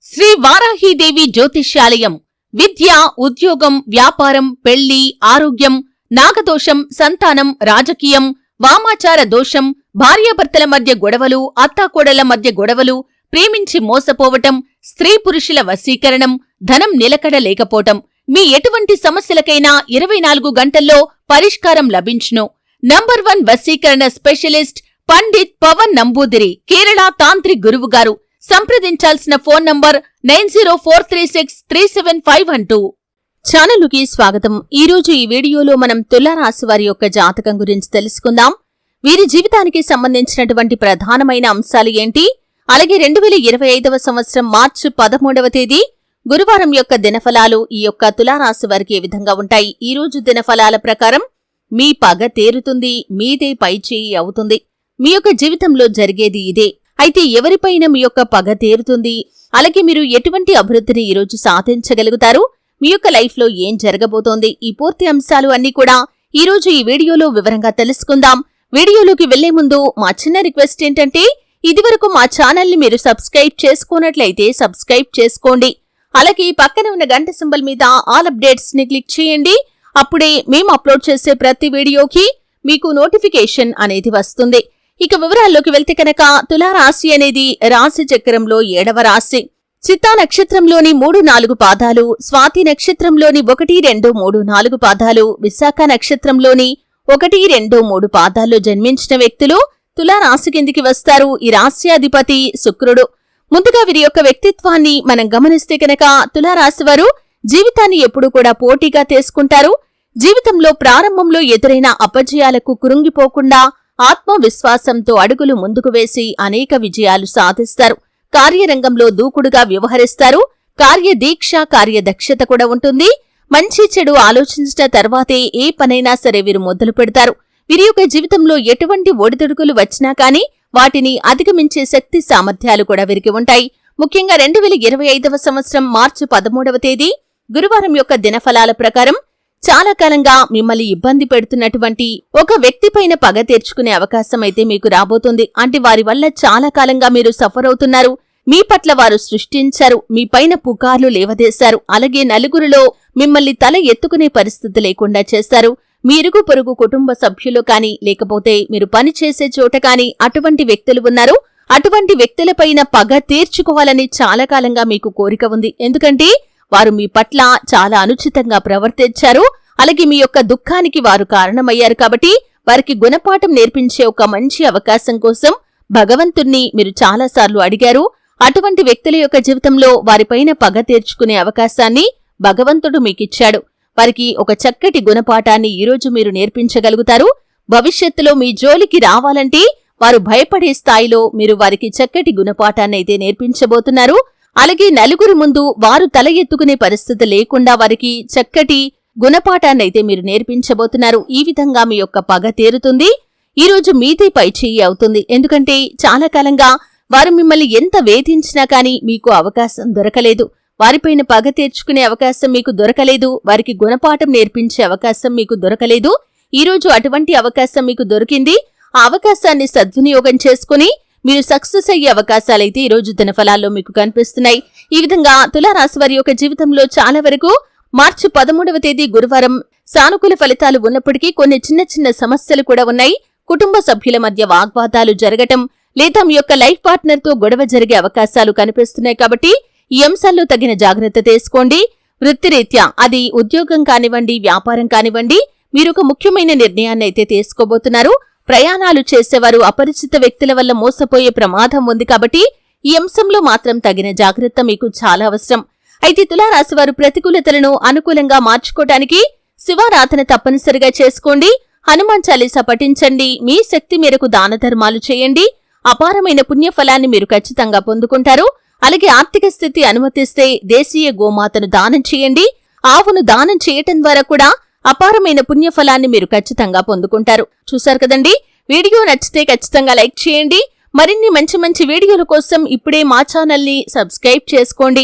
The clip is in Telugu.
శ్రీ వారాహీదేవి జ్యోతిష్యాలయం విద్య, ఉద్యోగం, వ్యాపారం, పెళ్లి, ఆరోగ్యం, నాగదోషం, సంతానం, రాజకీయం, వామాచార దోషం, భార్యాభర్తల మధ్య గొడవలు, అత్తాకోడళ్ల మధ్య గొడవలు, ప్రేమించి మోసపోవటం, స్త్రీ పురుషుల వశీకరణం, ధనం నిలకడ లేకపోవటం, మీ ఎటువంటి సమస్యలకైనా 24 గంటల్లో పరిష్కారం లభించును. నంబర్ 1 వశీకరణ స్పెషలిస్ట్ పండిత్ పవన్ నంబూదిరి, కేరళ తాంత్రిక్ గురువుగారు. సంప్రదించాల్సిన ఫోన్ నంబర్ 9043637512. ఛానలుకి స్వాగతం. ఈరోజు ఈ వీడియోలో మనం తులారాశి వారి యొక్క జాతకం గురించి తెలుసుకుందాం. వీరి జీవితానికి సంబంధించినటువంటి ప్రధానమైన అంశాలు ఏంటి, అలాగే 2025వ సంవత్సరం మార్చి 13వ తేదీ గురువారం యొక్క దినఫలాలు ఈ యొక్క తులారాశి వారికి ఏ విధంగా ఉంటాయి. ఈ రోజు దినఫలాల ప్రకారం మీ పగ తీరుతుంది, మీదే పైచేయి అవుతుంది. మీ యొక్క జీవితంలో జరిగేది ఇదే. అయితే ఎవరిపైన మీ యొక్క పగ తీరుతుంది, అలాగే మీరు ఎటువంటి అభివృద్ధిని ఈరోజు సాధించగలుగుతారు, మీ యొక్క లైఫ్ లో ఏం జరగబోతోంది, ఈ పూర్తి అంశాలు అన్ని కూడా ఈరోజు ఈ వీడియోలో వివరంగా తెలుసుకుందాం. వీడియోలోకి వెళ్లే ముందు మా చిన్న రిక్వెస్ట్ ఏంటంటే, ఇదివరకు మా ఛానల్ ని మీరు సబ్స్క్రైబ్ చేసుకోనట్లయితే సబ్స్క్రైబ్ చేసుకోండి. అలాగే పక్కన ఉన్న గంట సింబల్ మీద ఆల్ అప్డేట్స్ ని క్లిక్ చేయండి. అప్పుడే మేము అప్లోడ్ చేసే ప్రతి వీడియోకి మీకు నోటిఫికేషన్ అనేది వస్తుంది. ఇక వివరాల్లోకి వెళ్తే కనుక తులారాశి అనేది రాశి చక్రంలో 7వ రాశి. చిత్తా నక్షత్రంలోని 3-4 పాదాలు, స్వాతి నక్షత్రంలోని 1-2-3-4 పాదాలు, విశాఖ నక్షత్రంలోని 1-2-3 పాదాల్లో జన్మించిన వ్యక్తులు తులారాశి కిందికి వస్తారు. ఈ రాశ్యాధిపతి శుక్రుడు. ముందుగా వీరి యొక్క వ్యక్తిత్వాన్ని మనం గమనిస్తే కనుక తులారాశి వారు జీవితాన్ని ఎప్పుడూ కూడా పోటీగా తీసుకుంటారు. జీవితంలో ప్రారంభంలో ఎదురైన అపజయాలకు కృంగిపోకుండా ఆత్మవిశ్వాసంతో అడుగులు ముందుకు వేసి అనేక విజయాలు సాధిస్తారు. కార్యరంగంలో దూకుడుగా వ్యవహరిస్తారు. కార్యదీక్ష, కార్యదక్షత కూడా ఉంటుంది. మంచి చెడు ఆలోచించిన తర్వాతే ఏ పనైనా సరే వీరు మొదలు పెడతారు. వీరి యొక్క జీవితంలో ఎటువంటి ఒడిదుడుకులు వచ్చినా కానీ వాటిని అధిగమించే శక్తి సామర్థ్యాలు కూడా వీరికి ఉంటాయి. ముఖ్యంగా 2025వ సంవత్సరం మార్చి 13వ తేదీ గురువారం యొక్క దినఫలాల ప్రకారం చాలా కాలంగా మిమ్మల్ని ఇబ్బంది పెడుతున్నటువంటి ఒక వ్యక్తిపైన పగ తీర్చుకునే అవకాశం అయితే మీకు రాబోతుంది. అంటే వారి వల్ల చాలా కాలంగా మీరు సఫర్ అవుతున్నారు. మీ పట్ల వారు సృష్టించారు, మీ పైన పుకార్లు లేవదేశారు. అలాగే నలుగురిలో మిమ్మల్ని తల ఎత్తుకునే పరిస్థితి లేకుండా చేస్తారు. మీ ఇరుగు పొరుగు కుటుంబ సభ్యులు కానీ, లేకపోతే మీరు పనిచేసే చోట కానీ అటువంటి వ్యక్తులు ఉన్నారు. అటువంటి వ్యక్తులపైన పగ తీర్చుకోవాలని చాలా కాలంగా మీకు కోరిక ఉంది. ఎందుకంటే వారు మీ పట్ల చాలా అనుచితంగా ప్రవర్తించారు. అలాగే మీ యొక్క దుఃఖానికి వారు కారణమయ్యారు. కాబట్టి వారికి గుణపాఠం నేర్పించే ఒక మంచి అవకాశం కోసం భగవంతుణ్ణి మీరు చాలాసార్లు అడిగారు. అటువంటి వ్యక్తుల యొక్క జీవితంలో వారిపైన పగ తీర్చుకునే అవకాశాన్ని భగవంతుడు మీకిచ్చాడు. వారికి ఒక చక్కటి గుణపాఠాన్ని ఈరోజు మీరు నేర్పించగలుగుతారు. భవిష్యత్తులో మీ జోలికి రావాలంటే వారు భయపడే స్థాయిలో మీరు వారికి చక్కటి గుణపాఠాన్నైతే నేర్పించబోతున్నారు. అలాగే నలుగురి ముందు వారు తల ఎత్తుకునే పరిస్థితి లేకుండా వారికి చక్కటి గుణపాఠాన్నైతే మీరు నేర్పించబోతున్నారు. ఈ విధంగా మీ యొక్క పగ తీరుతుంది. ఈరోజు మీదే పైచేయి అవుతుంది. ఎందుకంటే చాలా కాలంగా వారు మిమ్మల్ని ఎంత వేధించినా కానీ మీకు అవకాశం దొరకలేదు. వారిపైన పగ తీర్చుకునే అవకాశం మీకు దొరకలేదు. వారికి గుణపాఠం నేర్పించే అవకాశం మీకు దొరకలేదు. ఈరోజు అటువంటి అవకాశం మీకు దొరికింది. ఆ అవకాశాన్ని సద్వినియోగం చేసుకుని మీరు సక్సెస్ అయ్యే అవకాశాలైతే ఈరోజు దినఫలాల్లో మీకు కనిపిస్తున్నాయి. ఈ విధంగా తులారాశి వారి యొక్క జీవితంలో చాలా వరకు మార్చి 13వ తేదీ గురువారం సానుకూల ఫలితాలు ఉన్నప్పటికీ కొన్ని చిన్న చిన్న సమస్యలు కూడా ఉన్నాయి. కుటుంబ సభ్యుల మధ్య వాగ్వాదాలు జరగటం, లేదా మీ యొక్క లైఫ్ పార్ట్నర్ తో గొడవ జరిగే అవకాశాలు కనిపిస్తున్నాయి. కాబట్టి ఈ అంశాల్లో తగిన జాగ్రత్త తీసుకోండి. వృత్తిరీత్యా అది ఉద్యోగం కానివ్వండి, వ్యాపారం కానివ్వండి, మీరు ఒక ముఖ్యమైన నిర్ణయాన్ని అయితే తీసుకోబోతున్నారు. ప్రయాణాలు చేసేవారు అపరిచిత వ్యక్తుల వల్ల మోసపోయే ప్రమాదం ఉంది. కాబట్టి ఈ అంశంలో మాత్రం తగిన జాగ్రత్త మీకు చాలా అవసరం. అయితే తులారాశి వారు ప్రతికూలతలను అనుకూలంగా మార్చుకోవడానికి శివారాధన తప్పనిసరిగా చేసుకోండి. హనుమాన్ చాలీసా పఠించండి. మీ శక్తి మేరకు దాన ధర్మాలు చేయండి. అపారమైన పుణ్యఫలాన్ని మీరు ఖచ్చితంగా పొందుకుంటారు. అలాగే ఆర్థిక స్థితి అనుమతిస్తే దేశీయ గోమాతను దానం చేయండి. ఆవును దానం చేయటం ద్వారా కూడా అపారమైన పుణ్యఫలాన్ని మీరు ఖచ్చితంగా పొందుకుంటారు. చూశారు కదండి, వీడియో నచ్చితే ఖచ్చితంగా లైక్ చేయండి. మరిన్ని మంచి మంచి వీడియోల కోసం ఇప్పుడే మా ఛానల్ని సబ్స్క్రైబ్ చేసుకోండి.